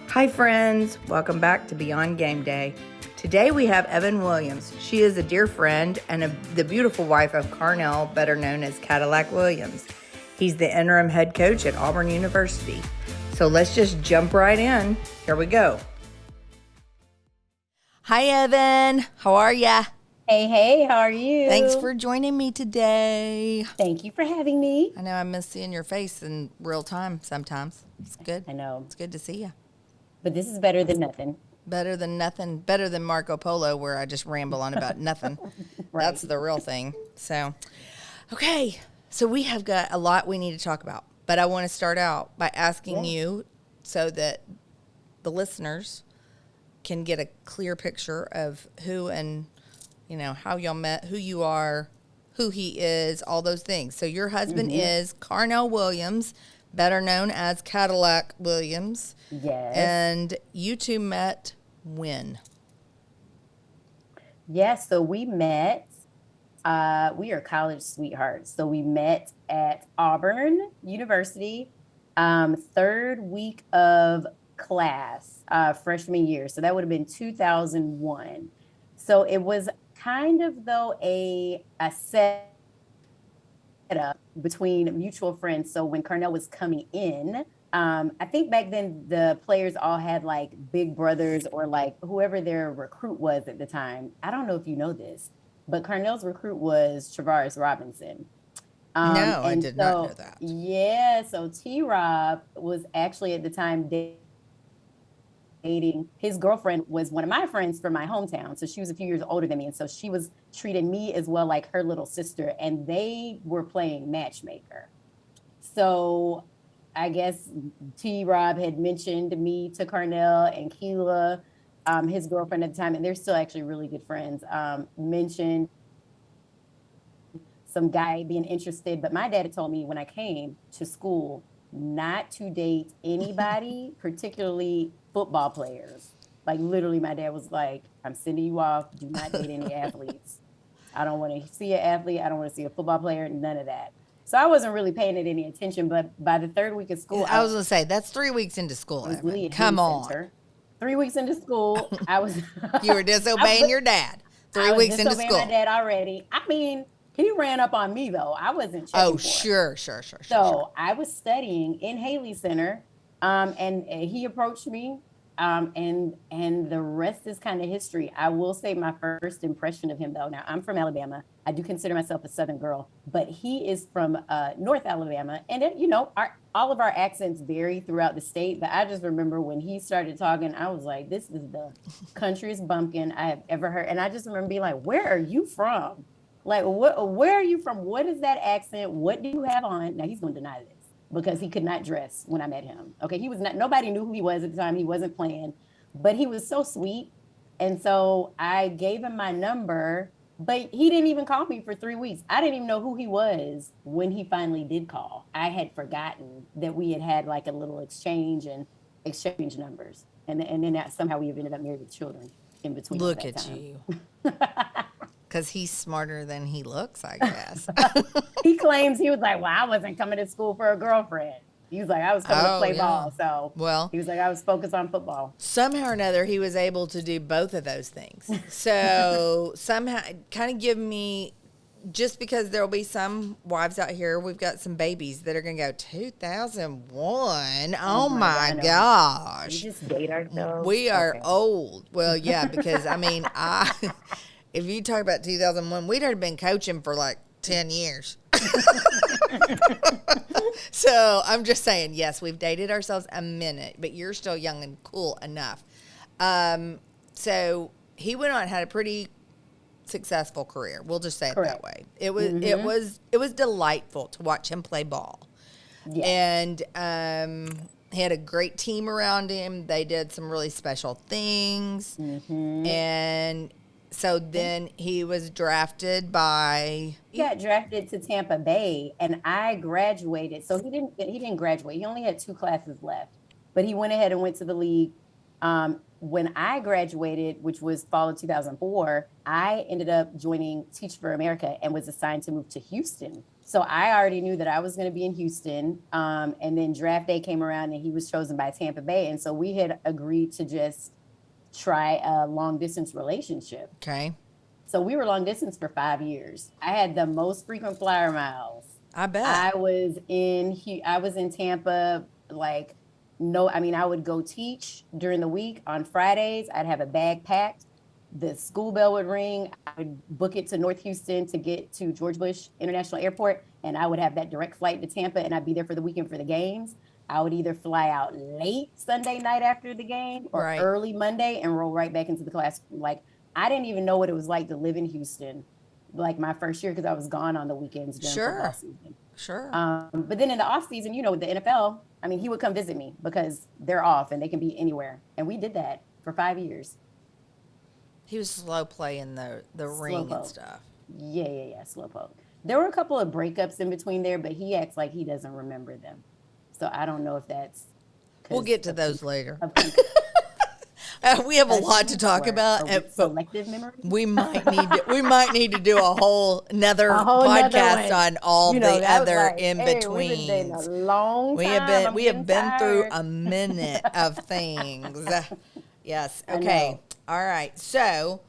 Hi friends, welcome back to Beyond Game Day. Today we have Evan Williams. She is a dear friend and the beautiful wife of Carnell, better known as Cadillac Williams. He's the interim head coach at Auburn University. So let's just jump right in. Here we go. Hi Evan, how are ya? Hey, how are you? Thanks for joining me today. Thank you for having me. I know I miss seeing your face in real time sometimes. It's good. I know. It's good to see you. But this is better than nothing. Better than nothing. Better than Marco Polo, where I just ramble on about nothing. Right. That's the real thing. So, okay. So we have got a lot we need to talk about. But I want to start out by asking you so that the listeners can get a clear picture of who and, how y'all met, who you are, who he is, all those things. So your husband is Carnell Williams, better known as Cadillac Williams. Yes. And you two met when? Yes, so we met, we are college sweethearts. So we met at Auburn University, third week of class, freshman year. So that would have been 2001. So it was kind of, though, a setup between mutual friends. So when Carnell was coming in, I think back then the players all had like big brothers or like whoever their recruit was at the time. I don't know if you know this, but Carnell's recruit was Travaris Robinson. No, I did not know that. Yeah, so T-Rob was actually at the time dating. His girlfriend was one of my friends from my hometown. So she was a few years older than me. And so she was treating me as well like her little sister. And they were playing matchmaker. So I guess T-Rob had mentioned me to Carnell, and Keela, his girlfriend at the time, and they're still actually really good friends, mentioned some guy being interested. But my dad had told me when I came to school not to date anybody, particularly football players. Like literally my dad was like, I'm sending you off. Do not date any athletes. I don't want to see an athlete. I don't want to see a football player, none of that. So I wasn't really paying it any attention, but by the third week of school, I was going to say, that's 3 weeks into school. Come on. 3 weeks into school, I was... You were disobeying your dad. 3 weeks into school. I was disobeying my dad already. I mean, he ran up on me, though. I wasn't checking for sure. So I was studying in Haley Center, and he approached me, and the rest is kind of history. I will say my first impression of him, though. Now, I'm from Alabama. I do consider myself a Southern girl, but he is from North Alabama. And, all of our accents vary throughout the state. But I just remember when he started talking, I was like, this is the countryest bumpkin I have ever heard. And I just remember being like, where are you from? Like, where are you from? What is that accent? What do you have on? Now, he's going to deny this because he could not dress when I met him. Okay, he was not, nobody knew who he was at the time. He wasn't playing, but he was so sweet. And so I gave him my number, but he didn't even call me for 3 weeks. I didn't even know who he was when he finally did call. I had forgotten that we had like a little exchange numbers. And then somehow we ended up married with children in between. Look at you. Because he's smarter than he looks, I guess. He claims he was like, well, I wasn't coming to school for a girlfriend. He was like, I was coming to play ball. So he was like, I was focused on football. Somehow or another, he was able to do both of those things. So somehow, kind of give me, just because there will be some wives out here, we've got some babies that are going to go, 2001? Oh my gosh. We just date ourselves. We are old. Well, yeah, because, if you talk about 2001, we'd already been coaching for like 10 years. So I'm just saying, yes, we've dated ourselves a minute, but you're still young and cool enough. So he went on and had a pretty successful career. We'll just say it that way. It was delightful to watch him play ball. Yes. And he had a great team around him. They did some really special things. And so then he was drafted by... He got drafted to Tampa Bay, and I graduated. So he didn't graduate. He only had 2 classes left. But he went ahead and went to the league. When I graduated, which was fall of 2004, I ended up joining Teach for America and was assigned to move to Houston So I already knew that I was going to be in Houston. And then draft day came around and he was chosen by Tampa Bay. And so we had agreed to just try a long distance relationship. Okay. So we were long distance for 5 years. I had the most frequent flyer miles. I bet. I was in Tampa, like, no, I mean, I would go teach during the week on Fridays. I'd have a bag packed. The school bell would ring. I would book it to North Houston to get to George Bush International Airport. And I would have that direct flight to Tampa and I'd be there for the weekend for the games. I would either fly out late Sunday night after the game or early Monday and roll right back into the class. Like, I didn't even know what it was like to live in Houston, like my first year, because I was gone on the weekends during football season. Sure. But then in the off season, with the NFL, I mean, he would come visit me because they're off and they can be anywhere. And we did that for 5 years. He was slow playing the ring and stuff. Yeah, slow poke. There were a couple of breakups in between there, but he acts like he doesn't remember them. So I don't know if that's... We'll get to those later. We have a lot to talk about. Selective memory. We might need to do another podcast on all the other in betweens. We have been through a minute of things. Yes. Okay. All right. So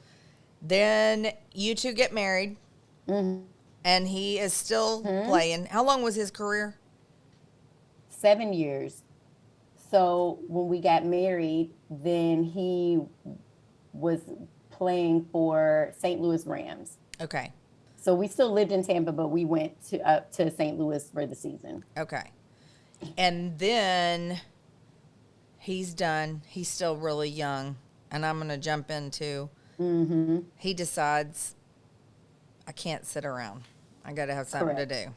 then you two get married, and he is still playing. How long was his career? 7 years. So when we got married, then he was playing for St. Louis Rams. Okay. So we still lived in Tampa, but we went up to St. Louis for the season. Okay. And then he's done. He's still really young. And I'm going to jump into, he decides, I can't sit around. I got to have something to do.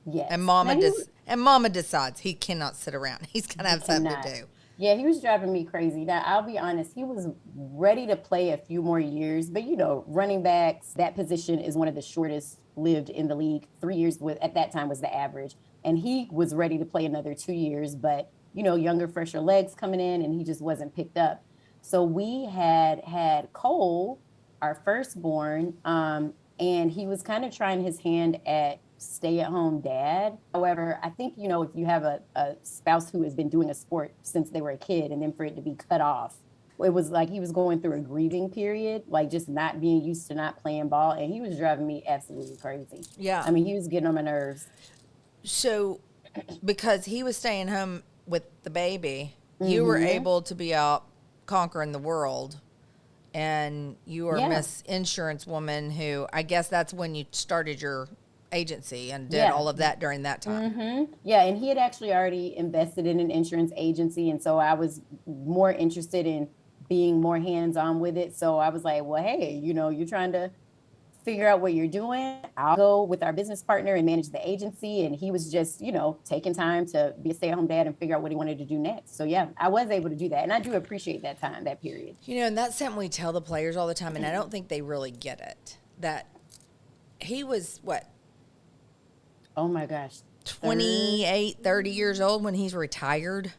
Yes. And Mama decides he cannot sit around. He's going to have something to do. Yeah, he was driving me crazy. Now, I'll be honest, he was ready to play a few more years. But, running backs, that position is one of the shortest lived in the league. 3 years at that time was the average. And he was ready to play another 2 years. But, younger, fresher legs coming in, and he just wasn't picked up. So we had Cole, our firstborn, and he was kind of trying his hand at stay-at-home dad. However, I think, if you have a spouse who has been doing a sport since they were a kid and then for it to be cut off, it was like he was going through a grieving period, like just not being used to not playing ball, and he was driving me absolutely crazy. Yeah. I mean, he was getting on my nerves. So because he was staying home with the baby, you were able to be out conquering the world, and you were Miss Insurance Woman, who I guess that's when you started your agency and did all of that during that time. Yeah, and he had actually already invested in an insurance agency, and so I was more interested in being more hands-on with it. So I was like, well, hey, you're trying to figure out what you're doing. I'll go with our business partner and manage the agency. And he was just, taking time to be a stay-at-home dad and figure out what he wanted to do next. So yeah, I was able to do that. And I do appreciate that time, that period. And that's something we tell the players all the time. And I don't think they really get it, that he was what? Oh my gosh. 28, 30 years old when he's retired.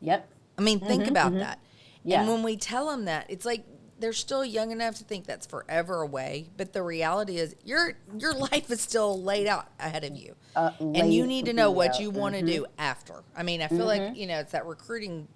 Yep. I mean, think about that. Yeah. And when we tell them that, it's like, they're still young enough to think that's forever away, but the reality is your life is still laid out ahead of you, and you need to know what you want to do after. I mean, I feel like it's that recruiting,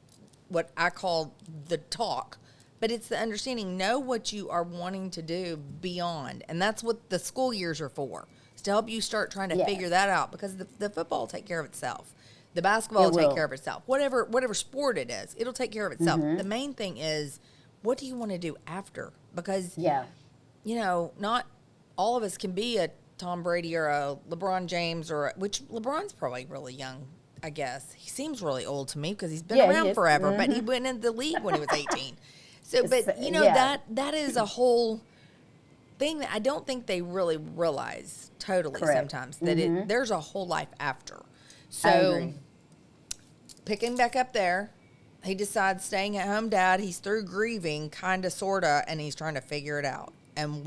what I call the talk, but it's the understanding. Know what you are wanting to do beyond, and that's what the school years are for. Is to help you start trying to figure that out, because the football will take care of itself, the basketball will take care of itself, whatever sport it is, it'll take care of itself. The main thing is, what do you want to do after? Because, not all of us can be a Tom Brady or a LeBron James, which LeBron's probably really young, I guess. He seems really old to me because he's been around forever, but he went in the league when he was 18. So, but, that is a whole thing that I don't think they really realize totally sometimes, that there's a whole life after. So, picking back up there, he decides staying at home dad. He's through grieving, kind of, sort of, and he's trying to figure it out. And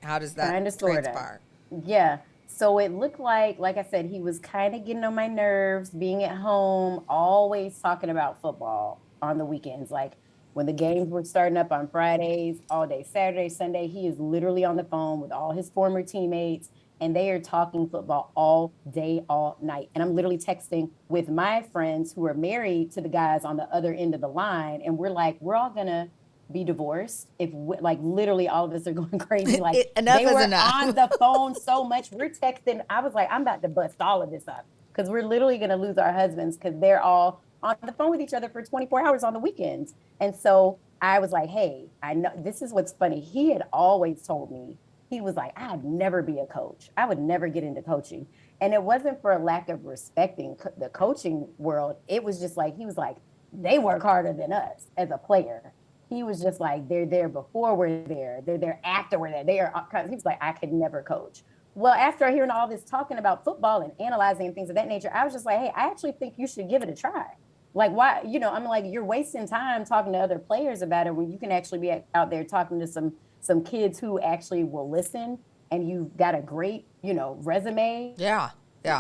how does that transpire? Yeah. So it looked like I said, he was kind of getting on my nerves, being at home, always talking about football on the weekends. Like when the games were starting up on Fridays, all day, Saturday, Sunday, he is literally on the phone with all his former teammates. and they are talking football all day, all night. And I'm literally texting with my friends who are married to the guys on the other end of the line. And we're like, we're all going to be divorced if like literally all of us are going crazy. Like enough they is were enough. on the phone so much. We're texting. I was like, I'm about to bust all of this up because we're literally going to lose our husbands because they're all on the phone with each other for 24 hours on the weekends. And so I was like, hey, I know this is what's funny. He had always told me, he was like, I'd never be a coach. I would never get into coaching. And it wasn't for a lack of respecting the coaching world. It was just like, he was like, they work harder than us as a player. He was just like, they're there before we're there. They're there after we're there. He was like, I could never coach. Well, after hearing all this talking about football and analyzing and things of that nature, I was just like, hey, I actually think you should give it a try. Like, why, I'm like, you're wasting time talking to other players about it when you can actually be out there talking to some kids who actually will listen, and you've got a great, resume. Yeah.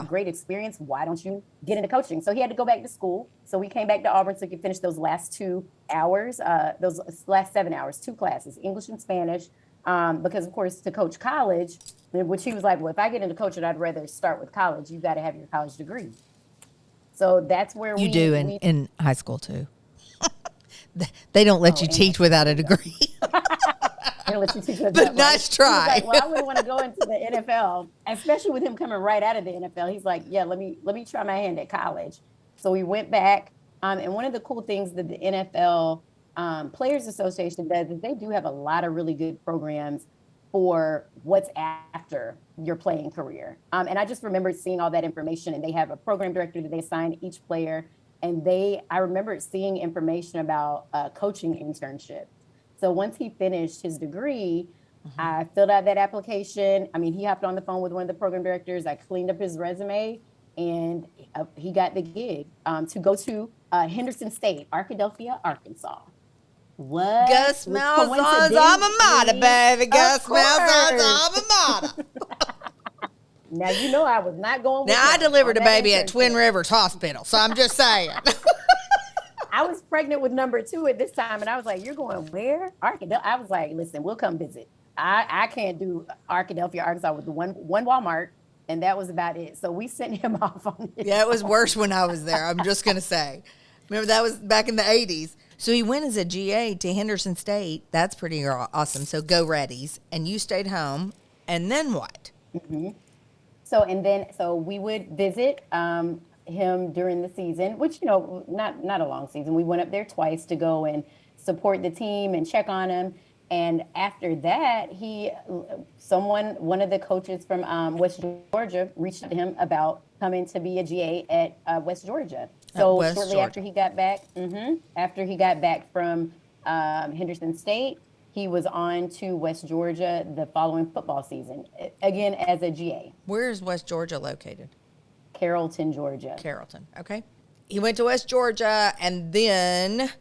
Great experience. Why don't you get into coaching? So he had to go back to school. So we came back to Auburn so he could finish those last 2 hours, those last 7 hours, 2 classes, English and Spanish. Because of course to coach college, which he was like, well, if I get into coaching, I'd rather start with college. You've got to have your college degree. So that's where you do in high school too. They don't let you teach without a degree. But nice try. Like, well, I wouldn't want to go into the NFL, especially with him coming right out of the NFL. He's like, yeah, let me try my hand at college. So we went back. And one of the cool things that the NFL Players Association does is they do have a lot of really good programs for what's after your playing career. And I just remember seeing all that information, and they have a program director that they assign each player. And I remember seeing information about coaching internship. So once he finished his degree, I filled out that application. I mean, he hopped on the phone with one of the program directors. I cleaned up his resume, and he got the gig to go to Henderson State, Arkadelphia, Arkansas. What? Gus Malzahn's alma mater, baby. Gus Malzahn's alma mater. Now, I was not going with I delivered a baby at Twin Rivers Hospital, so I'm just saying. I was pregnant with number 2 at this time, and I was like, you're going where? Arkadelphia. I was like, listen, we'll come visit. I can't do Arkadelphia, Arkansas with the one Walmart, and that was about it. So we sent him off on it. Yeah, it was worse when I was there, I'm just going to say. Remember, that was back in the 80s. So he went as a GA to Henderson State. That's pretty awesome. So go Reddies. And you stayed home. And then what? Mm-hmm. So we would visit him during the season, which, not a long season. We went up there twice to go and support the team and check on him. And after that, one of the coaches from West Georgia reached out to him about coming to be a GA at West Georgia. So shortly after he got back, from Henderson State, he was on to West Georgia the following football season, again as a GA. Where is West Georgia located? Carrollton, Georgia. Carrollton, okay. He went to West Georgia, and then,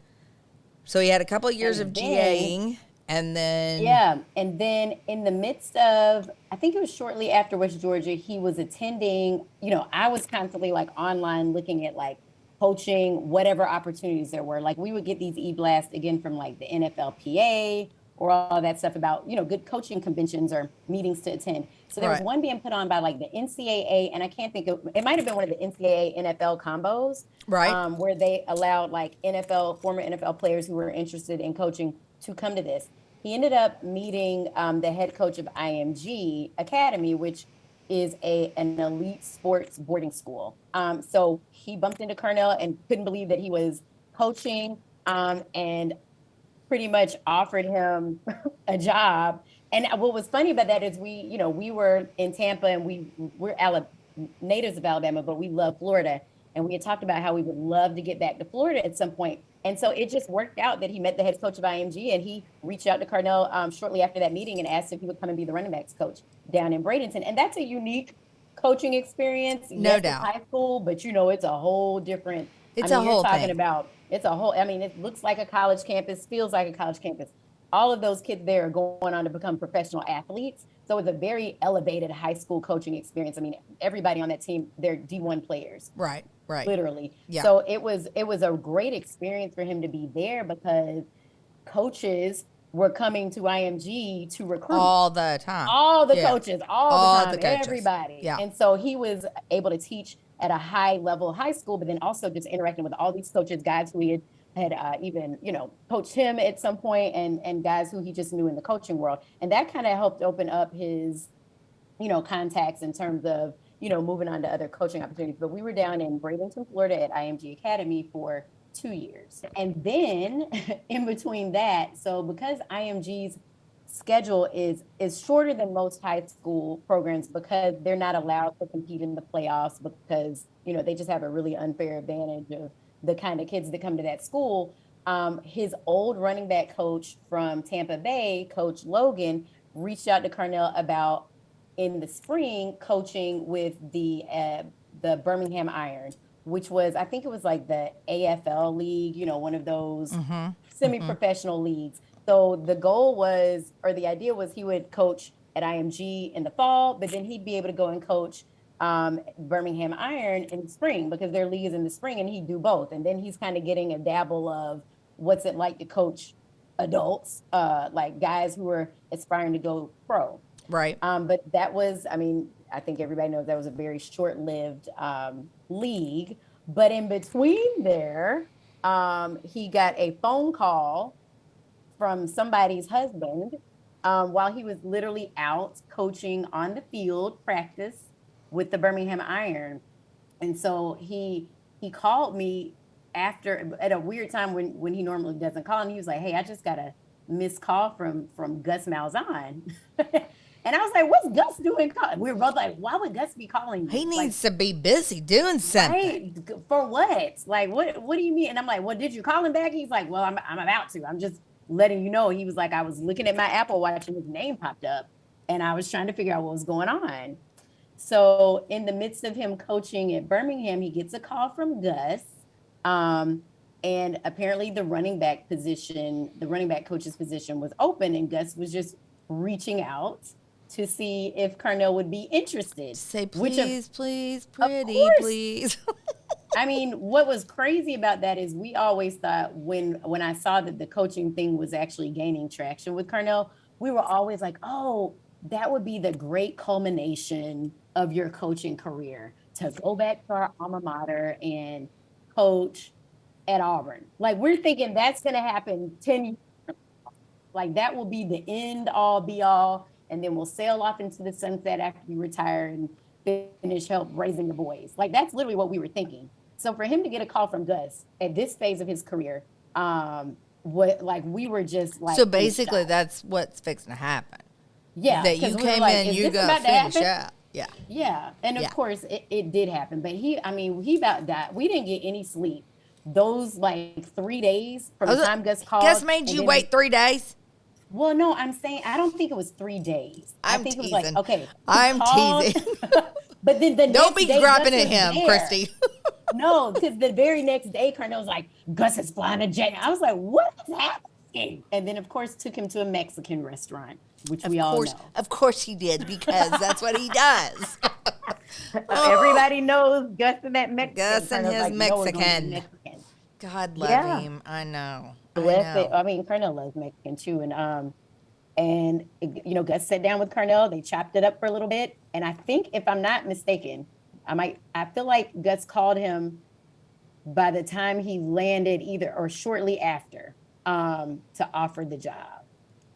so he had a couple of years of GAing, and then... Yeah, and then in the midst of, I think it was shortly after West Georgia, he was attending, I was constantly like online looking at like coaching, whatever opportunities there were. Like we would get these e-blasts again from like the NFLPA or all that stuff about, good coaching conventions or meetings to attend. So there was one being put on by like the NCAA, and I can't think of, it might've been one of the NCAA NFL combos, right? Where they allowed like former NFL players who were interested in coaching to come to this. He ended up meeting the head coach of IMG Academy, which is an elite sports boarding school. So he bumped into Carnell and couldn't believe that he was coaching, and pretty much offered him a job. And what was funny about that is we were in Tampa, and we're natives of Alabama, but we love Florida. And we had talked about how we would love to get back to Florida at some point. And so it just worked out that he met the head coach of IMG, and he reached out to Carnell shortly after that meeting and asked if he would come and be the running backs coach down in Bradenton. And that's a unique coaching experience. No doubt. It's high school, but it's a whole different. It's a whole thing. It's a whole. I mean, it looks like a college campus, feels like a college campus. All of those kids there are going on to become professional athletes. So it's a very elevated high school coaching experience. I mean, everybody on that team, they're D1 players. Right. Literally. Yeah. So it was a great experience for him to be there, because coaches were coming to IMG to recruit all the time. all the Yeah. coaches, all All the the time, coaches. everybody. Yeah. And so he was able to teach at a high level high school, but then also just interacting with all these coaches, guys who he had even, you know, coached him at some point, and guys who he just knew in the coaching world. And that kind of helped open up his, you know, contacts in terms of, you know, moving on to other coaching opportunities. But we were down in Bradenton, Florida at IMG Academy for 2 years. And then in between that, so because IMG's schedule is shorter than most high school programs, because they're not allowed to compete in the playoffs, because, you know, they just have a really unfair advantage of the kind of kids that come to that school. His old running back coach from Tampa Bay, Coach Logan, reached out to Carnell about in the spring coaching with the Birmingham Iron, which was, I think it was like the AFL league, you know, one of those semi-professional leagues. So the goal was, or the idea was, he would coach at IMG in the fall, but then he'd be able to go and coach Birmingham Iron in the spring, because their league is in the spring, and he'd do both. And then he's kind of getting a dabble of what's it like to coach adults, like guys who are aspiring to go pro. Right. But that was, I mean, I think everybody knows that was a very short-lived league. But in between there, he got a phone call from somebody's husband while he was literally out coaching on the field practice with the Birmingham Iron. And so he called me after, at a weird time when he normally doesn't call, and he was like, "Hey, I just got a missed call from Gus Malzahn." And I was like, "What's Gus doing calling?" We were both like, "Why would Gus be calling me?" He needs to be busy doing something. Right? For what? Like, what do you mean? And I'm like, "Well, did you call him back?" He's like, "Well, I'm about to. I'm just letting you know." He was like, "I was looking at my Apple Watch and his name popped up, and I was trying to figure out what was going on." So in the midst of him coaching at Birmingham, he gets a call from Gus. And apparently the running back coach's position was open, and Gus was just reaching out to see if Carnell would be interested. Say, please, please, pretty, please. I mean, what was crazy about that is we always thought, when I saw that the coaching thing was actually gaining traction with Carnell, we were always like, oh, that would be the great culmination of your coaching career, to go back to our alma mater and coach at Auburn. Like, we're thinking that's going to happen 10 years. Like, that will be the end all be all. And then we'll sail off into the sunset after you retire and finish help raising the boys. Like, that's literally what we were thinking. So for him to get a call from Gus at this phase of his career, we were just like, so basically that's what's fixing to happen. Yeah. That you came in, you got finish out. Yeah. Yeah. And of course it did happen, but he about died. We didn't get any sleep those like 3 days from the time Gus called. Gus made you wait 3 days? Well, no, I'm saying, I don't think it was 3 days. I think teasing. It was like, okay. I'm teasing. But then the don't next be day, grabbing at him, there. Kristi. No, because the very next day, Carnell was like, Gus is flying a jet. I was like, what is happening? And then, of course, took him to a Mexican restaurant, which we all know. Of course he did, because that's what he does. Everybody knows Gus and that Mexican. Gus and his like, Mexican. No, God love him. I know. Carnell loves Mexican too. And you know, Gus sat down with Carnell. They chopped it up for a little bit. And I think, if I'm not mistaken, I feel like Gus called him by the time he landed, either or shortly after, to offer the job.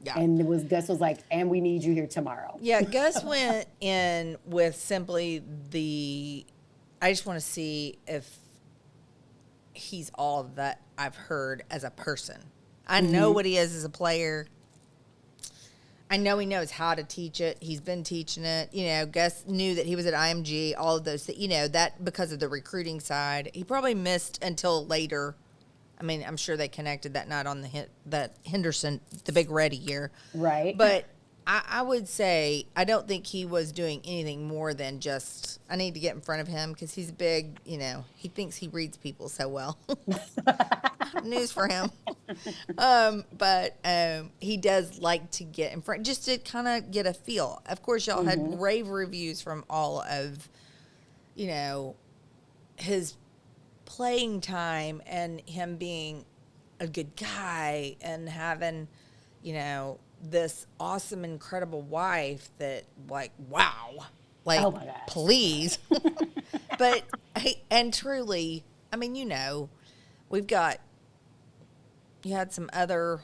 Yeah. And Gus was like, "And we need you here tomorrow." Yeah, Gus went in with simply I just want to see if he's all that I've heard as a person. I know what he is as a player. I know he knows how to teach it. He's been teaching it. You know, Gus knew that he was at IMG, all of those things, you know, that because of the recruiting side. He probably missed until later. I mean, I'm sure they connected that night on that Henderson, the Big Ready year. Right. But I would say I don't think he was doing anything more than just, I need to get in front of him because he's big, you know, he thinks he reads people so well. News for him. But he does like to get in front, just to kind of get a feel. Of course, y'all had rave reviews from all of, you know, his playing time and him being a good guy and having, this awesome, incredible wife that, like, wow, like, Oh my gosh. please. But, hey, and truly, I mean, you had some other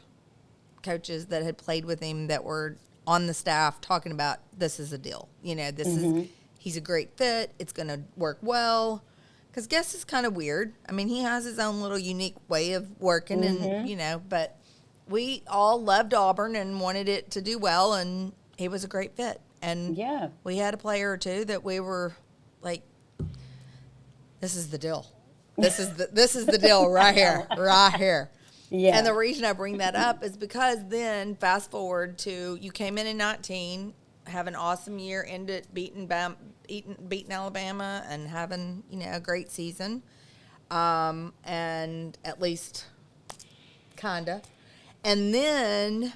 coaches that had played with him that were on the staff talking about this is a deal. He's a great fit. It's going to work well. Because Guess is kind of weird. I mean, he has his own little unique way of working, and, but we all loved Auburn and wanted it to do well, and he was a great fit. And we had a player or two that we were like, this is the deal. This is the deal right here, right here. Yeah. And the reason I bring that up is because then fast forward to you came in 19, have an awesome year, ended beating Alabama and having a great season, and at least kinda. And then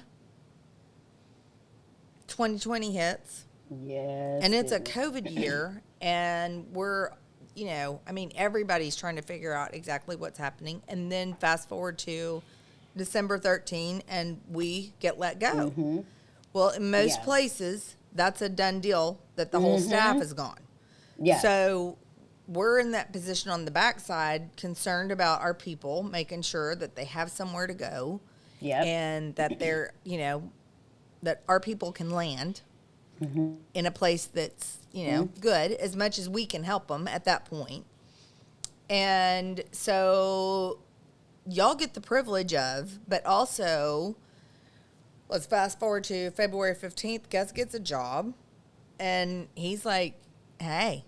2020 hits. Yes. And it's a COVID year, and we're, I mean, everybody's trying to figure out exactly what's happening. And then fast forward to December 13, and we get let go. Mm-hmm. Well, in most places, that's a done deal that the whole staff is gone. Yeah. So we're in that position on the backside, concerned about our people, making sure that they have somewhere to go. Yep. And that they're, that our people can land in a place that's, good, as much as we can help them at that point. And so y'all get the privilege of, but also, let's fast forward to February 15th, Gus gets a job, and he's like, hey,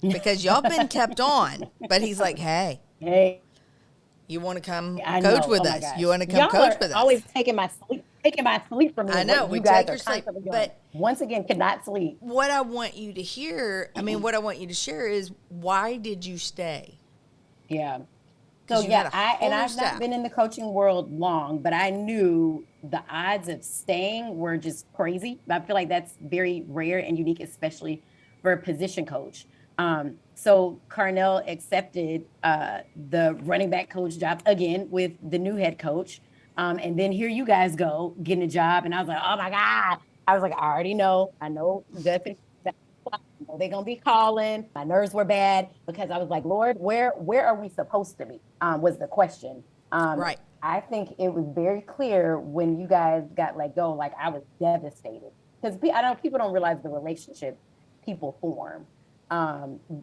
because y'all been kept on, but he's like, hey. You want to come coach with us? You want to come coach with us? Always taking my sleep from me. I know. We take your sleep, but once again, could not sleep. What I want you to hear, what I want you to share is, why did you stay? Yeah. So I've not been in the coaching world long, but I knew the odds of staying were just crazy. I feel like that's very rare and unique, especially for a position coach. So Carnell accepted the running back coach job again with the new head coach. And then here you guys go getting a job. And I was like, oh my God. I was like, I already know. I know they're going to be calling. My nerves were bad because I was like, Lord, where are we supposed to be? Was the question. Right. I think it was very clear when you guys got let go, like I was devastated because people don't realize the relationship people form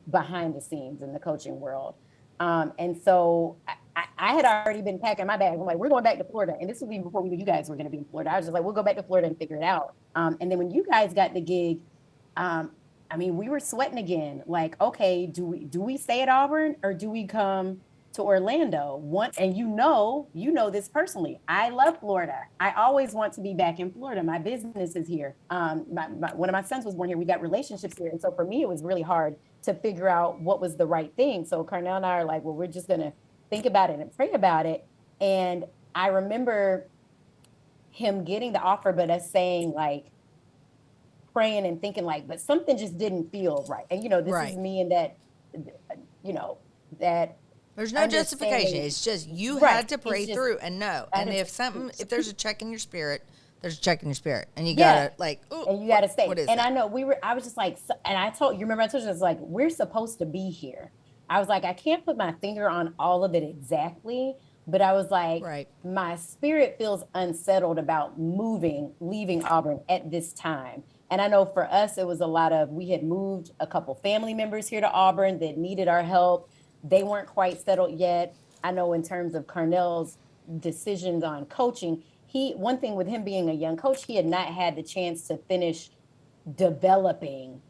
behind the scenes in the coaching world. And so I had already been packing my bag. I'm like, we're going back to Florida. And this was even before we knew you guys were going to be in Florida. I was just like, we'll go back to Florida and figure it out. And then when you guys got the gig, we were sweating again. Like, okay, do we stay at Auburn or do we come to Orlando? And you know this personally. I love Florida. I always want to be back in Florida. My business is here. One of my sons was born here. We got relationships here. And so for me, it was really hard to figure out what was the right thing. So Carnell and I are like, well, we're just going to think about it and pray about it. And I remember him getting the offer, but us saying like, praying and thinking like, but something just didn't feel right. And, this is me and that, that there's no justification. It's just you had to pray through and know. And if there's a check in your spirit, there's a check in your spirit, and you gotta and you gotta stay. What is and that? I know I was just like, and I told you, remember I told you, I was like, we're supposed to be here. I was like, I can't put my finger on all of it exactly, but I was like, my spirit feels unsettled about leaving Auburn at this time. And I know for us, it was a lot of, we had moved a couple family members here to Auburn that needed our help. They weren't quite settled yet. I know in terms of Carnell's decisions on coaching, one thing with him being a young coach, he had not had the chance to finish developing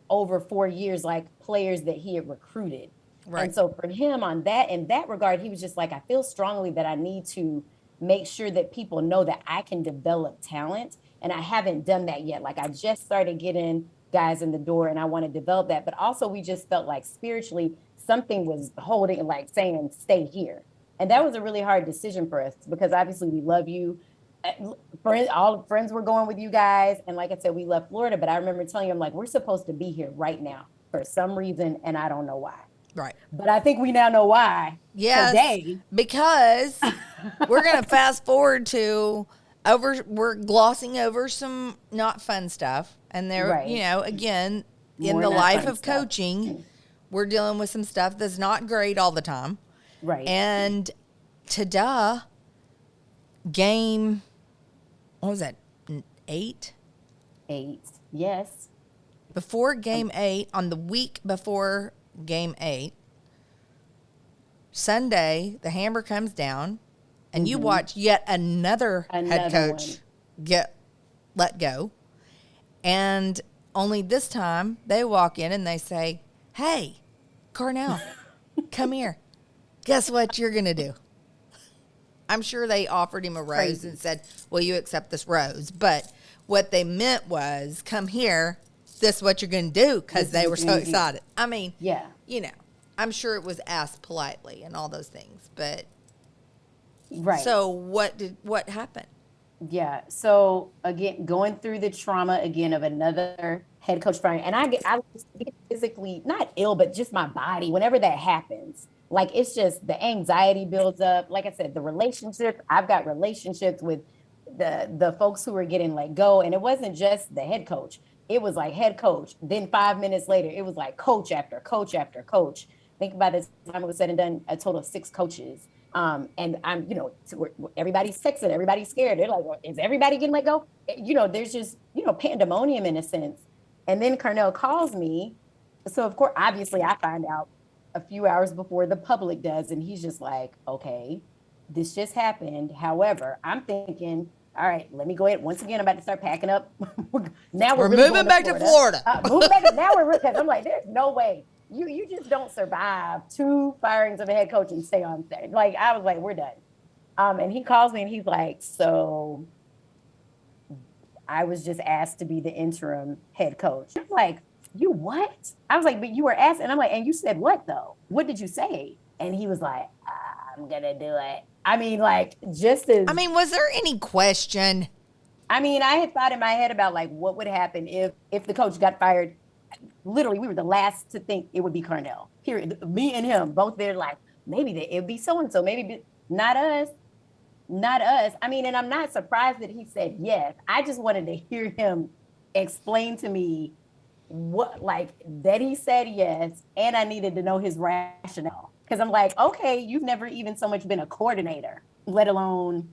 over 4 years, like players that he had recruited. Right. And so for him in that regard, he was just like, I feel strongly that I need to make sure that people know that I can develop talent. And I haven't done that yet. Like I just started getting guys in the door and I want to develop that. But also we just felt like spiritually something was holding, like saying, stay here. And that was a really hard decision for us because obviously we love you. All the friends were going with you guys. And like I said, we left Florida, but I remember telling him like, we're supposed to be here right now for some reason. And I don't know why. Right. But I think we now know why. Yes, Today. because we're going to fast forward to we're glossing over some not fun stuff. And there, Right. Again, in More the not life fun of stuff. coaching, we're dealing with some stuff that's not great all the time. Right. And today, game, what was that, 8? 8. Yes. Before game 8, on the week before game 8, Sunday, the hammer comes down, and you watch yet another head coach get let go. And only this time, they walk in and they say, "Hey, Carnell, come here. Guess what you're going to do?" I'm sure they offered him a rose Crazy. and said, "Will you accept this rose?" But what they meant was, "Come here. This is what you're going to do," because they were so excited. I mean, Yeah. I'm sure it was asked politely and all those things. But Right. so what happened? Yeah. So again, going through the trauma again of another head coach firing, and I get physically not ill, but just my body. Whenever that happens, like it's just the anxiety builds up. Like I said, the relationships. I've got relationships with the folks who were getting let go, and it wasn't just the head coach. It was like head coach. Then 5 minutes later, it was like coach after coach after coach. I think by the time it was said and done, a total of 6 coaches. And I'm, everybody's texting, everybody's scared. They're like, is everybody getting let go? There's just, pandemonium in a sense. And then Carnell calls me. So of course, obviously I find out a few hours before the public does. And he's just like, okay, this just happened. However, I'm thinking, all right, let me go ahead. Once again, I'm about to start packing up. Now we're really moving back to Florida. Now because I'm like, there's no way. You just don't survive 2 firings of a head coach and stay on stage. Like, I was like, we're done. And he calls me and he's like, so I was just asked to be the interim head coach. I'm like, you what? I was like, but you were asked. And I'm like, and you said what though? What did you say? And he was like, I'm going to do it. I mean, like, just as. I mean, was there any question? I mean, I had thought in my head about like what would happen if the coach got fired. Literally, we were the last to think it would be Carnell. Period. Me and him both there, like maybe it'd be so and so. Maybe not us. I mean, and I'm not surprised that he said yes. I just wanted to hear him explain to me what, like, that he said yes, and I needed to know his rationale. Because I'm like, okay, you've never even so much been a coordinator, let alone,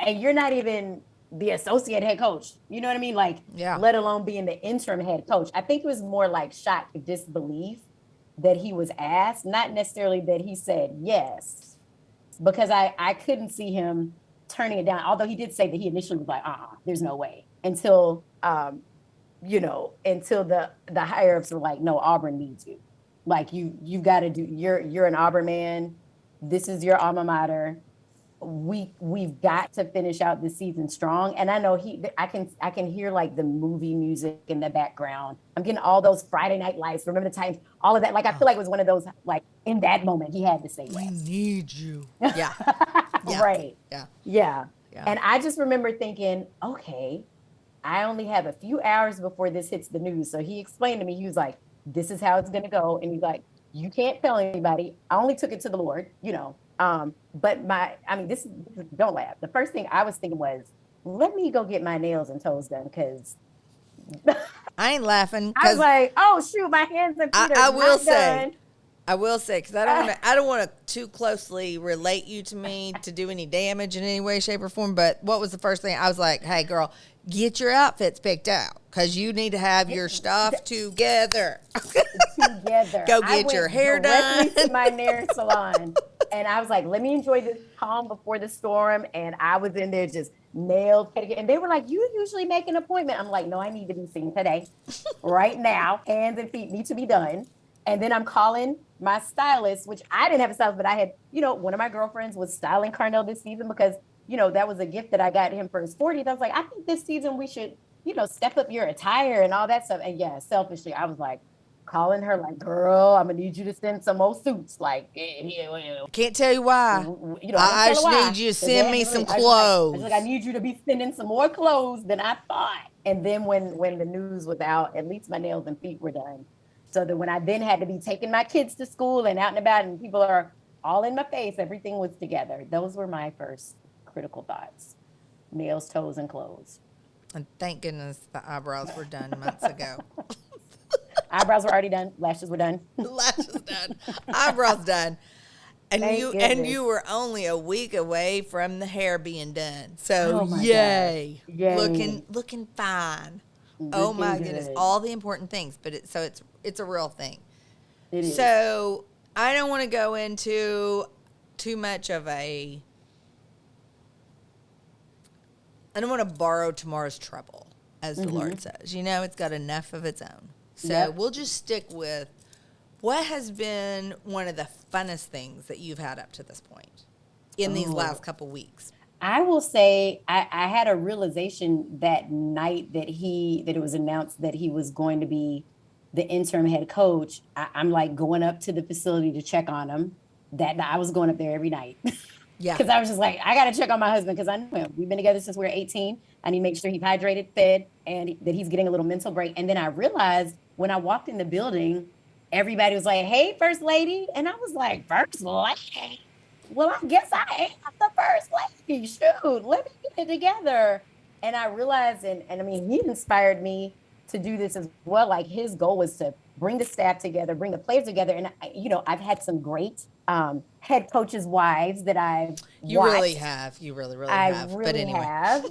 and you're not even the associate head coach. You know what I mean? Like, yeah. Let alone being the interim head coach. I think it was more like shock, disbelief that he was asked, not necessarily that he said yes, because I couldn't see him turning it down. Although he did say that he initially was like, there's no way, until until the higher ups were like, no, Auburn needs you. Like you've got to do. You're an Auburn man. This is your alma mater. We've got to finish out this season strong. And I know I can hear like the movie music in the background. I'm getting all those Friday Night Lights, Remember the Titans, all of that. Like I feel like it was one of those, like in that moment he had to say yes. We need you. Yeah. Yeah. Right. Yeah. And I just remember thinking, okay, I only have a few hours before this hits the news. So he explained to me, he was like, this is how it's gonna go. And he's like, you can't tell anybody. I only took it to the Lord, But don't laugh. The first thing I was thinking was, let me go get my nails and toes done, because I ain't laughing. I was like, oh shoot, my hands and feet are not done. I will say, because I don't want to too closely relate you to me to do any damage in any way, shape, or form. But what was the first thing? I was like, hey, girl, get your outfits picked out, because you need to have your stuff together. Go get your hair done. To my nail salon. And I was like, let me enjoy this calm before the storm. And I was in there just nailed, pedicure. And they were like, you usually make an appointment. I'm like, no, I need to be seen today, right now. Hands and feet need to be done. And then I'm calling my stylist, which I didn't have a stylist, but I had, one of my girlfriends was styling Carnell this season because, that was a gift that I got him for his 40th. I was like, I think this season we should, step up your attire and all that stuff. And yeah, selfishly, I was like, calling her like, girl, I'm gonna need you to send some more suits. Like, can't tell you why. I just need you to send me some clothes. I need you to be sending some more clothes than I thought. And then when the news was out, at least my nails and feet were done. So that when I then had to be taking my kids to school and out and about and people are all in my face, everything was together. Those were my first critical thoughts. Nails, toes, and clothes. And thank goodness the eyebrows were done months ago. Eyebrows were already done. Lashes were done. Lashes done. Eyebrows done. And Thank goodness. you were only a week away from the hair being done. So Oh my yay. gosh. Yay. Looking fine. Looking Oh my goodness. good. All the important things, but it's a real thing. It is. So I don't want to go into too much of I don't want to borrow tomorrow's trouble, as the Lord says. You know, it's got enough of its own. So we'll just stick with what has been one of the funnest things that you've had up to this point in these last couple weeks. I will say I had a realization that night that it was announced that he was going to be the interim head coach. I'm like going up to the facility to check on him. That I was going up there every night. Yeah. Because I was just like, I got to check on my husband because I know him. We've been together since we were 18. I need to make sure he's hydrated, fed, and that he's getting a little mental break. And then I realized when I walked in the building, everybody was like, hey, First Lady. And I was like, First Lady? Well, I guess I am the First Lady. Shoot, let me get it together. And I realized, and I mean, he inspired me to do this as well. Like his goal was to bring the staff together, bring the players together. And, I've had some great head coaches' wives that I've You watched. really have. You really, really have. I really But anyway. have.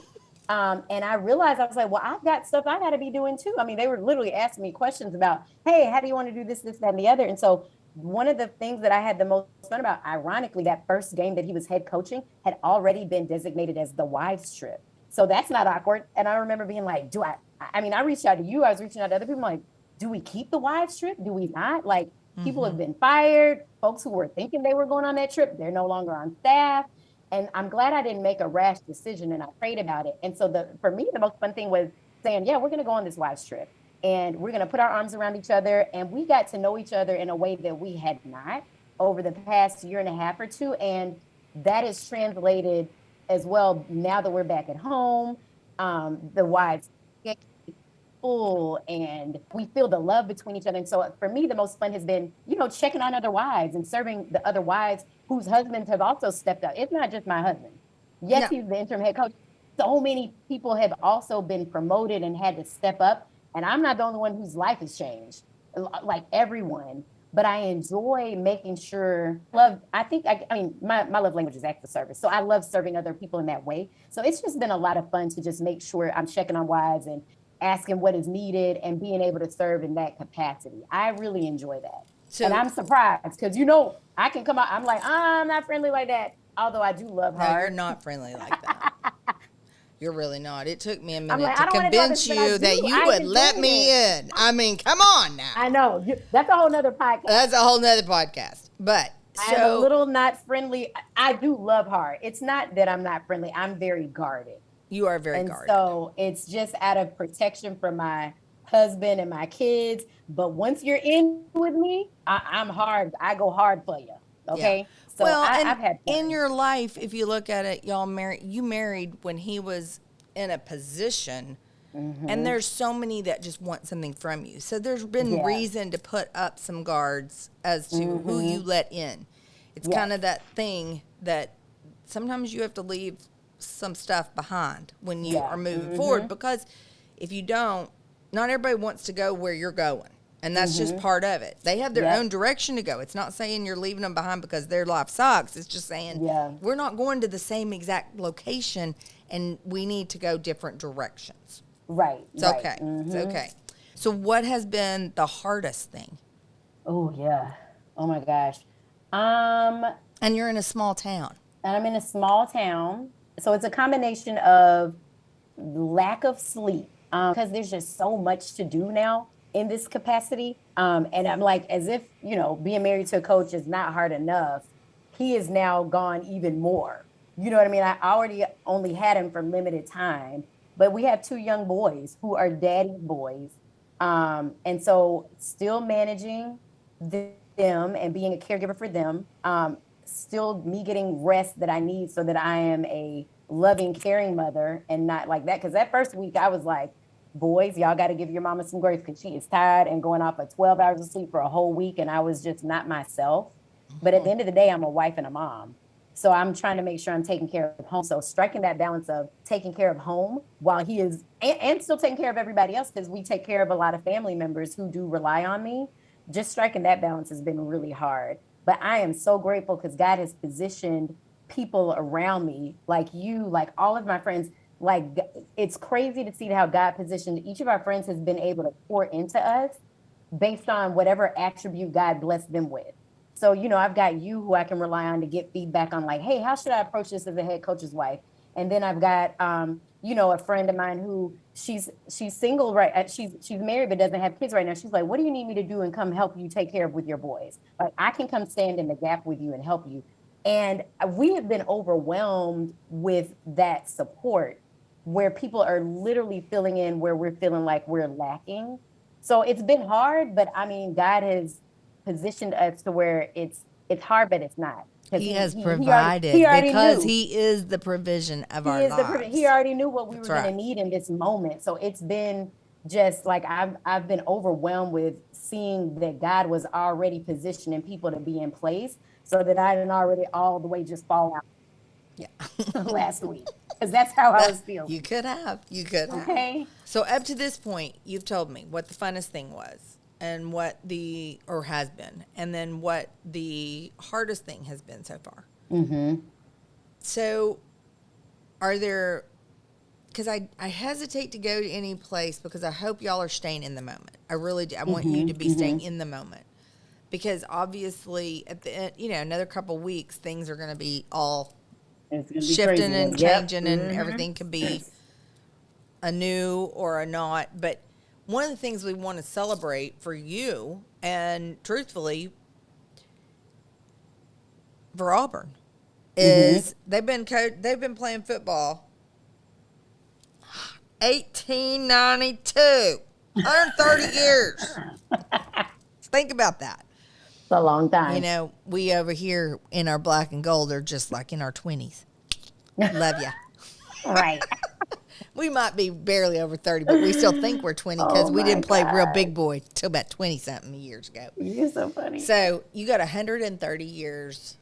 And I realized, I was like, well, I've got stuff I got to be doing too. I mean, they were literally asking me questions about, hey, how do you want to do this, that, and the other? And so one of the things that I had the most fun about, ironically, that first game that he was head coaching had already been designated as the wives trip. So that's not awkward. And I remember being like, I reached out to you. I was reaching out to other people. I'm like, do we keep the wives trip? Do we not? Like, people have been fired. Folks who were thinking they were going on that trip, they're no longer on staff. And I'm glad I didn't make a rash decision and I prayed about it. And so for me, the most fun thing was saying, yeah, we're going to go on this wives trip and we're going to put our arms around each other. And we got to know each other in a way that we had not over the past year and a half or two. And that is translated as well now that we're back at home. The wives get full and we feel the love between each other. And so for me, the most fun has been, checking on other wives and serving the other wives whose husbands have also stepped up. It's not just my husband. Yes, he's the interim head coach. So many people have also been promoted and had to step up. And I'm not the only one whose life has changed, like everyone. But I enjoy making sure my love language is acts of service. So I love serving other people in that way. So it's just been a lot of fun to just make sure I'm checking on wives and asking what is needed and being able to serve in that capacity. I really enjoy that. So, and I'm surprised because, I can come out. I'm like, I'm not friendly like that. Although I do love her. No, you're not friendly like that. You're really not. It took me a minute like, to convince you that you would let me in. I mean, come on now. I know. That's a whole nother podcast. That's a whole nother podcast. But I'm a little not friendly. I do love her. It's not that I'm not friendly. I'm very guarded. You are very guarded. So it's just out of protection for my husband and my kids. But once you're in with me, I'm hard. I go hard for you. Okay. Yeah. So I've had fun. In your life, if you look at it, you married when he was in a position, and there's so many that just want something from you. So there's been reason to put up some guards as to who you let in. It's kind of that thing that sometimes you have to leave some stuff behind when you are moving forward, because if you don't, not everybody wants to go where you're going. And that's just part of it. They have their own direction to go. It's not saying you're leaving them behind because their life sucks. It's just saying we're not going to the same exact location and we need to go different directions. Right. It's okay. It's okay. So what has been the hardest thing? Oh, yeah. Oh, my gosh. And you're in a small town. And I'm in a small town. So it's a combination of lack of sleep because there's just so much to do now in this capacity. And I'm like, as if, being married to a coach is not hard enough. He is now gone even more. You know what I mean? I already only had him for limited time, but we have 2 young boys who are daddy boys. And so still managing them and being a caregiver for them, still me getting rest that I need so that I am a loving, caring mother and not like that. Because that first week I was like, boys, y'all got to give your mama some grace because she is tired and going off of 12 hours of sleep for a whole week. And I was just not myself. But at the end of the day, I'm a wife and a mom. So I'm trying to make sure I'm taking care of home. So striking that balance of taking care of home while he is, and still taking care of everybody else, because we take care of a lot of family members who do rely on me. Just striking that balance has been really hard. But I am so grateful because God has positioned people around me, like you, like all of my friends. Like, it's crazy to see how God positioned each of our friends has been able to pour into us based on whatever attribute God blessed them with. So, I've got you who I can rely on to get feedback on, like, hey, how should I approach this as a head coach's wife? And then I've got, a friend of mine who she's single, right? She's married, but doesn't have kids right now. She's like, what do you need me to do and come help you take care of with your boys? Like, I can come stand in the gap with you and help you. And we have been overwhelmed with that support where people are literally filling in where we're feeling like we're lacking. So it's been hard, but I mean, God has positioned us to where it's hard, but it's not. He has provided because he is the provision of our lives. He already knew what we were going to need in this moment. So it's been just like I've been overwhelmed with seeing that God was already positioning people to be in place so that I didn't already all the way just fall out. Yeah. Last week. Because that's how I was feeling. You could have. Okay. So up to this point, you've told me what the funnest thing was and has been, and then what the hardest thing has been so far. Mm-hmm. So are there, because I hesitate to go to any place because I hope y'all are staying in the moment. I really do. I want you to be staying in the moment. Because obviously at the end, another couple weeks, things are going to be all shifting and changing, and everything can be a new or a not. But one of the things we want to celebrate for you, and truthfully for Auburn, is they've been playing football 1892, 130 years. Think about that. It's a long time. We over here in our black and gold are just like in our 20s. Love ya. Right. We might be barely over 30, but we still think we're 20 because we didn't play real big boy till about 20-something years ago. You're so funny. So you got 130 years,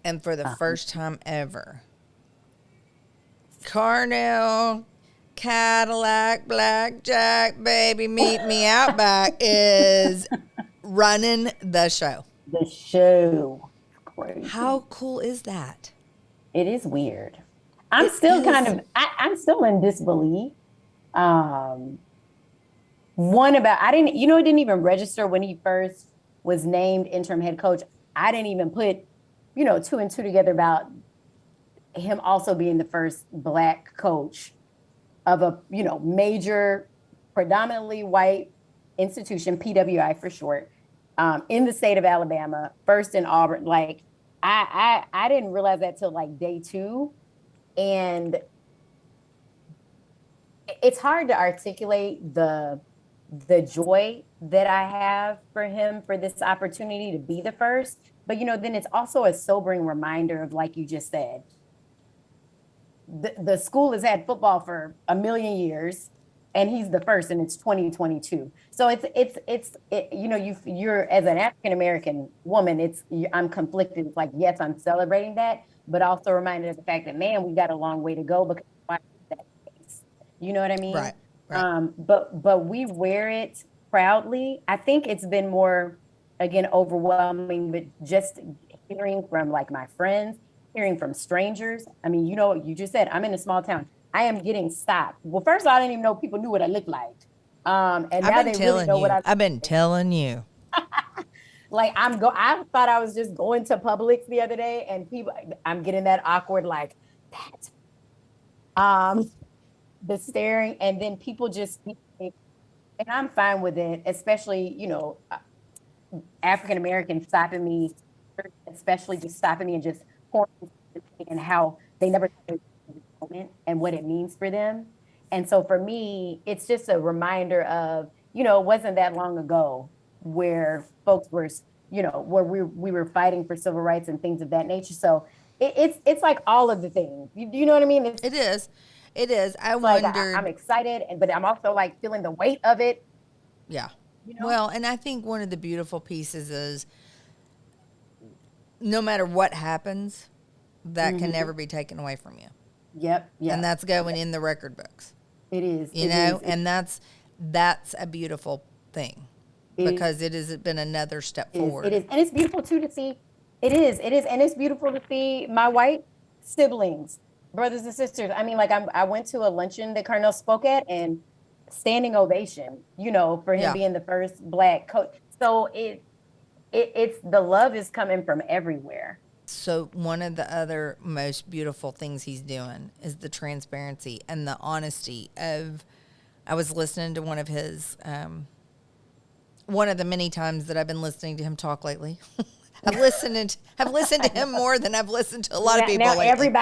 and for the first time ever, Carnell Cadillac Blackjack Baby Meet Me Out Back is running the show. The show. Crazy. How cool is that? It is weird. I'm still in disbelief. It didn't even register when he first was named interim head coach. I didn't even put, 2 and 2 together about him also being the first Black coach of a, major, predominantly white institution, PWI for short, in the state of Alabama, first in Auburn. Like, I didn't realize that till like day 2. And it's hard to articulate the joy that I have for him for this opportunity to be the first. But, then it's also a sobering reminder of, like you just said, the school has had football for a million years, and he's the first, and it's 2022. So you're as an African-American woman, I'm conflicted. It's like, yes, I'm celebrating that, but also reminded of the fact that, man, we got a long way to go because why is that case? You know what I mean? Right. But we wear it proudly. I think it's been more, again, overwhelming, but just hearing from like my friends, hearing from strangers. I mean, you just said, I'm in a small town. I am getting stopped. Well, first of all, I didn't even know people knew what I looked like. And now they really know what I've been telling you. Like I thought I was just going to Publix the other day, and I'm getting that awkward, like that. The staring, and then people just, and I'm fine with it, especially, African Americans stopping me, especially just stopping me and just pouring and how they never and what it means for them. And so for me, it's just a reminder of, it wasn't that long ago where folks were, where we were fighting for civil rights and things of that nature. So it's like all of the things. You know what I mean? It is. It is. I Like wondered. I'm excited, but I'm also like feeling the weight of it. Yeah. You know? Well, and I think one of the beautiful pieces is no matter what happens, that can never be taken away from you. Yep. And that's going in the record books. It is. You know, and that's a beautiful thing because it has been another step forward. It is. And it's beautiful too to see. It is. And it's beautiful to see my white siblings, brothers and sisters. I mean, like I went to a luncheon that Carnell spoke at and standing ovation, you know, for him being the first Black coach. So it's the love is coming from everywhere. So one of the other most beautiful things he's doing is the transparency and the honesty of, I was listening to one of his, one of the many times that I've been listening to him talk lately. I've listened to him more than I've listened to a lot of people now lately.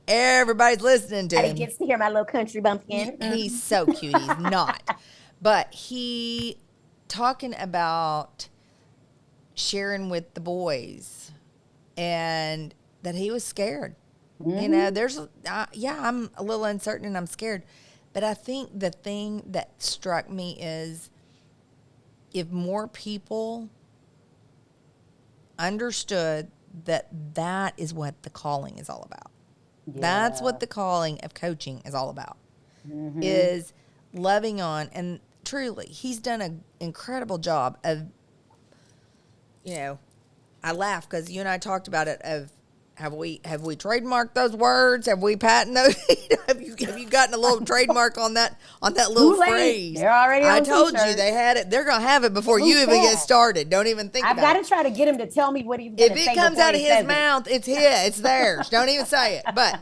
Everybody's listening to him. He gets to hear my little country bumpkin. He's so cute. He's not. But he talking about sharing with the boys and that he was scared. You know, there's, I'm a little uncertain and I'm scared. But I think the thing that struck me is if more people understood that that is what the calling is all about. Yeah. That's what the calling of coaching is all about, is loving on. And truly, he's done an incredible job of, you know, I laugh because you and I talked about it of, have we trademarked those words? Have we patented those? have you gotten a little trademark on that little phrase? They're already on I told t-shirts. you they had it. They're gonna have it before you even get started. Don't even think about it. I've got to try to get him to tell me what he's going to say. If it comes out of his mouth, it's his. It's theirs. Don't even say it. But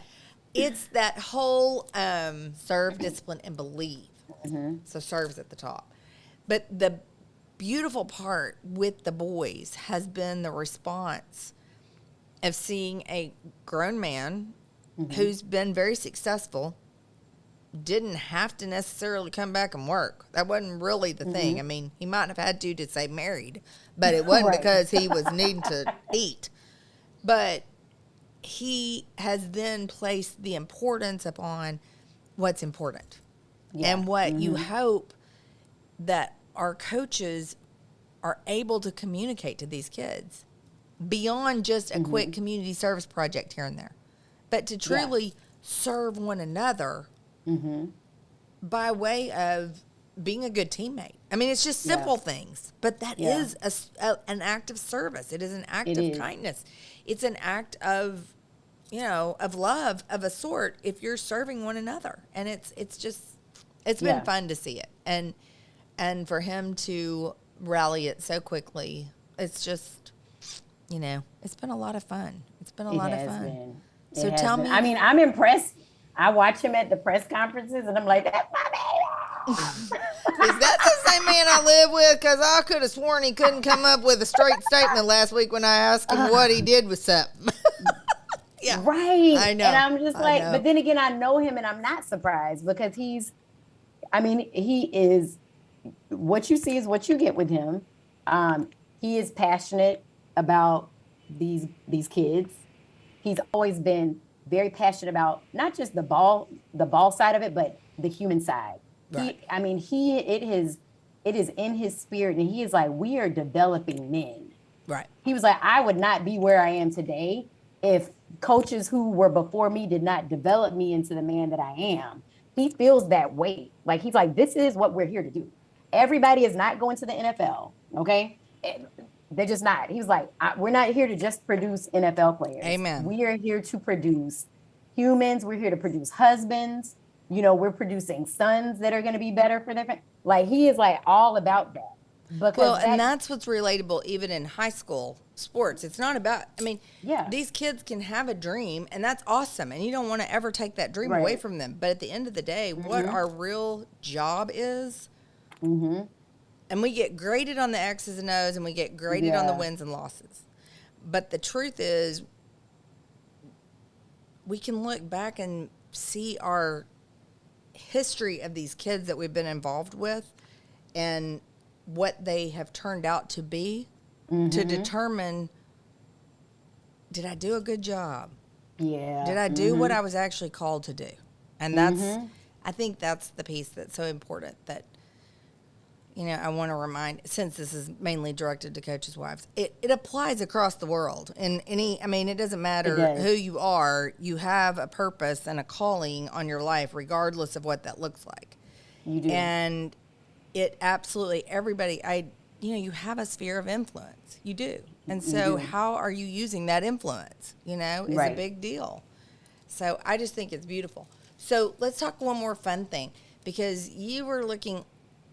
it's that whole serve, discipline, and believe. So serve's at the top. But the beautiful part with the boys has been the response of seeing a grown man who's been very successful, didn't have to necessarily come back and work. That wasn't really the thing. I mean, he might have had to say married, but it wasn't because he was needing to eat. But he has then placed the importance upon what's important and what you hope that our coaches are able to communicate to these kids beyond just a quick community service project here and there, but to truly serve one another by way of being a good teammate. I mean, it's just simple things, but that is an act of service. It is an act of kindness. It's an act of, you know, of love of a sort if you're serving one another. And it's been fun to see it. And for him to rally it so quickly, it's just, you know, it's been a lot of fun. It's been a lot of fun. So tell me. I mean, I'm impressed. I watch him at the press conferences and I'm like, that's my baby. Is that the same man I live with? Because I could have sworn he couldn't come up with a straight statement last week when I asked him what he did with something. Right. I know. And I'm just like, but then again, I know him and I'm not surprised because he is, what you see is what you get with him. He is passionate about these kids. He's always been very passionate about not just the ball side of it, but the human side. Right. It is in his spirit, and he is like, we are developing men. Right. He was like, I would not be where I am today if coaches who were before me did not develop me into the man that I am. He feels that weight. Like, he's like, this is what we're here to do. Everybody is not going to the NFL, okay? They're just not. He was like, we're not here to just produce NFL players. Amen. We are here to produce humans. We're here to produce husbands. You know, we're producing sons that are going to be better for their family. Like, he is like all about that. Because and that's what's relatable even in high school sports. It's not about, these kids can have a dream, and that's awesome. And you don't want to ever take that dream away from them. But at the end of the day, what our real job is, and we get graded on the X's and O's, and we get graded on the wins and losses. But the truth is, we can look back and see our history of these kids that we've been involved with and what they have turned out to be to determine, did I do a good job? Yeah. Did I do what I was actually called to do? And I think that's the piece that's so important that, I want to remind, since this is mainly directed to coaches' wives, it applies across the world. And it doesn't matter who you are, you have a purpose and a calling on your life, regardless of what that looks like. You do. And it absolutely, everybody, you have a sphere of influence. You do. And so how are you using that influence, is a big deal. So I just think it's beautiful. So let's talk one more fun thing, because you were looking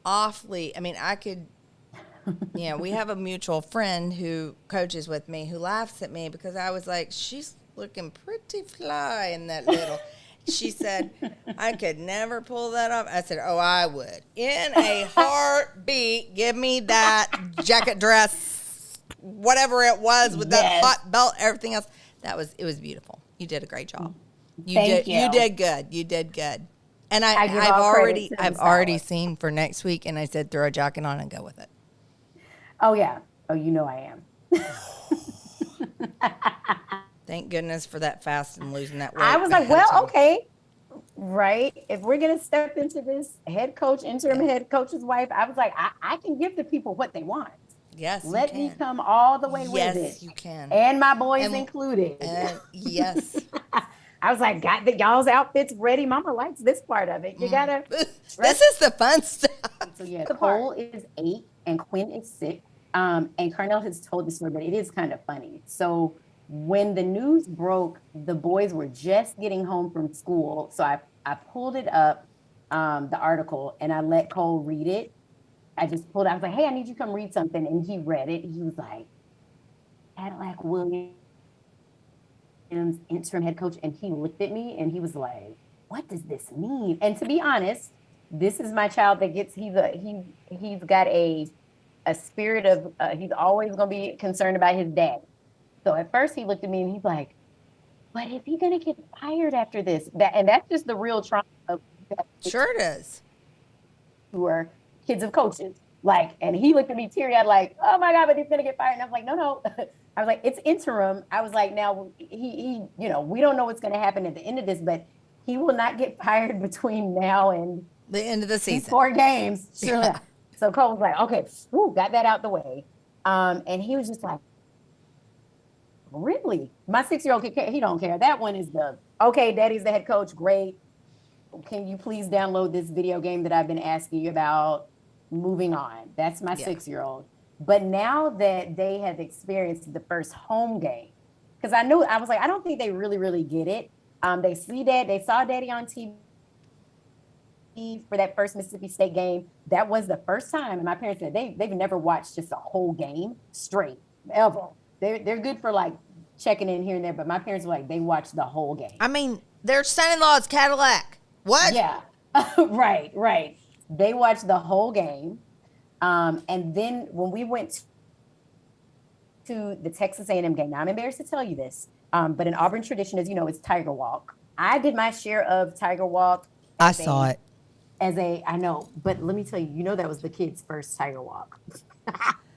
awfully, I could, we have a mutual friend who coaches with me who laughs at me because I was like, she's looking pretty fly in that little. She said, I could never pull that off. I said, oh, I would. In a heartbeat, give me that jacket dress, whatever it was with that hot belt, everything else. It was beautiful. You did a great job. Thank you. You did good. You did good. And I've already seen for next week, and I said throw a jacket on and go with it. Oh yeah. Oh, I am. Thank goodness for that fast and losing that weight. I was like, well, okay, right. If we're gonna step into this interim head coach's wife, I was like, I can give the people what they want. Yes, let me come all the way with it. Yes, you can, and my boys included. Yes. I was like, got y'all's outfits ready. Mama likes this part of it. You gotta. This is the fun stuff. So yeah, Cole is 8 and Quinn is 6. And Carnell has told the story, but it is kind of funny. So when the news broke, the boys were just getting home from school. So I pulled it up, the article, and I let Cole read it. I just pulled it. I was like, hey, I need you to come read something. And he read it. He was like, Cadillac Williams, interim head coach. And he looked at me and he was like, what does this mean? And to be honest, this is my child that he's got a spirit of, he's always going to be concerned about his dad. So at first he looked at me and he's like, but is he going to get fired after this? And that's just the real trauma of that. Sure it is. Who are kids of coaches. And he looked at me teary-eyed like, oh my God, but he's going to get fired. And I was like, no. I was like, it's interim. I was like, now he we don't know what's going to happen at the end of this, but he will not get fired between now and the end of the season. These 4 games. Surely. Yeah. So Cole was like, okay, got that out the way. And he was just like, really? My 6-year-old, he don't care. That one is okay, daddy's the head coach. Great. Can you please download this video game that I've been asking you about? Moving on. That's my 6-year-old. But now that they have experienced the first home game, because I was like, I don't think they really, really get it. They saw daddy on TV for that first Mississippi State game. That was the first time, and my parents said they've never watched just a whole game straight ever. They're good for checking in here and there, but my parents were like, they watched the whole game. Their son-in-law's Cadillac. What? Yeah. Right. They watched the whole game. And then when we went to the Texas A&M game, now I'm embarrassed to tell you this, but an Auburn tradition, as you know, is Tiger Walk. I did my share of Tiger Walk. I saw it. I know, but let me tell you, that was the kids' first Tiger Walk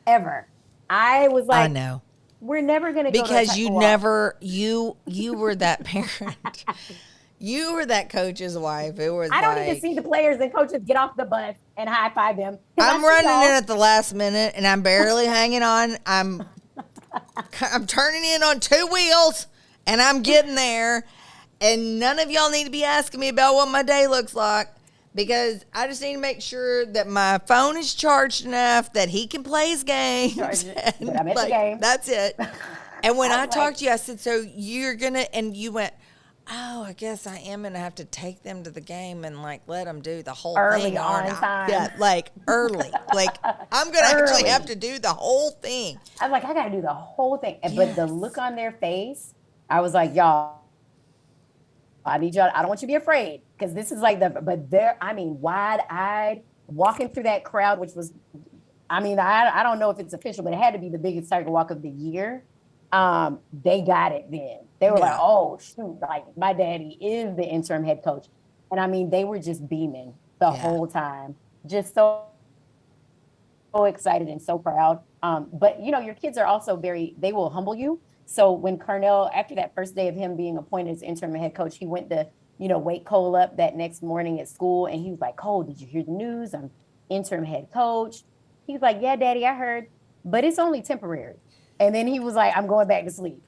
ever. I was like, I know. We're never going to go to a Tiger Walk. You were that parent. You were that coach's wife. It was I don't even see the players and coaches get off the bus and high five them. I'm running in at the last minute and I'm barely hanging on. I'm turning in on 2 wheels and I'm getting there. And none of y'all need to be asking me about what my day looks like, because I just need to make sure that my phone is charged enough that he can play his games. And I'm at the game. That's it. And when I talked to you, I said, so you're going to, and you went, oh, I guess I am going to have to take them to the game and let them do the whole thing. Early on time. Yeah, early. I'm going to actually have to do the whole thing. I was like, I got to do the whole thing. Yes. But the look on their face, I was like, y'all, I need y'all, I don't want you to be afraid, because this is but they're, wide-eyed, walking through that crowd, which was, I don't know if it's official, but it had to be the biggest Tiger Walk of the year. They got it then. They were like, oh, shoot, my daddy is the interim head coach. And they were just beaming the whole time. Just so excited and so proud. But, your kids are also they will humble you. So when Carnell, after that first day of him being appointed as interim head coach, he went to wake Cole up that next morning at school. And he was like, Cole, did you hear the news? I'm interim head coach. He was like, yeah, Daddy, I heard, but it's only temporary. And then he was like, I'm going back to sleep.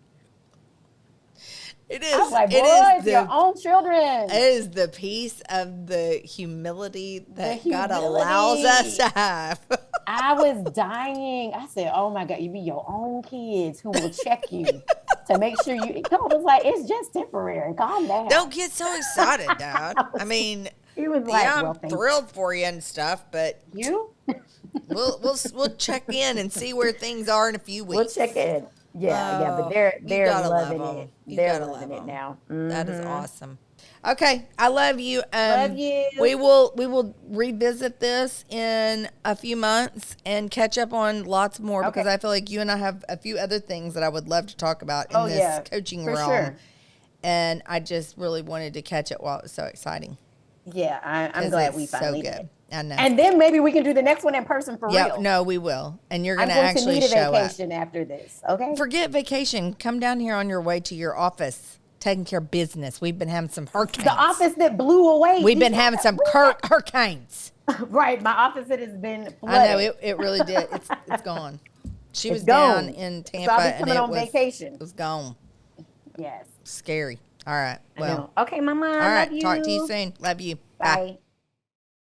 It is. I was like, boy, it's your own children. It is the piece of the humility that God allows us to have. I was dying. I said, oh my God, you be your own kids who will check you to make sure you. Cole was like, it's just temporary. Calm down. Don't get so excited, Dad. I mean, he was like, yeah, I'm thrilled for you and stuff, but you. we'll check in and see where things are in a few weeks. We'll check in. Yeah, but they're loving it. They're loving it now. Mm-hmm. That is awesome. Okay, I love you. Love you. We will revisit this in a few months and catch up on lots more because I feel like you and I have a few other things that I would love to talk about in this coaching realm. Sure. And I just really wanted to catch it while it was so exciting. Yeah, I'm glad we finally did. I know. And then maybe we can do the next one in person for real. No, we will. And you're going to actually show up. I'm going to need a vacation after this, okay? Forget vacation. Come down here on your way to your office, taking care of business. We've been having some hurricanes. The office that blew away. We've been having some hurricanes. Right. My office that has been flooded. I know. It really did. It's gone. She was down in Tampa. So I'll be coming on vacation. It was gone. Yes. Scary. All right. Well. Okay, Mama. All right. Love you. Talk to you soon. Love you. Bye.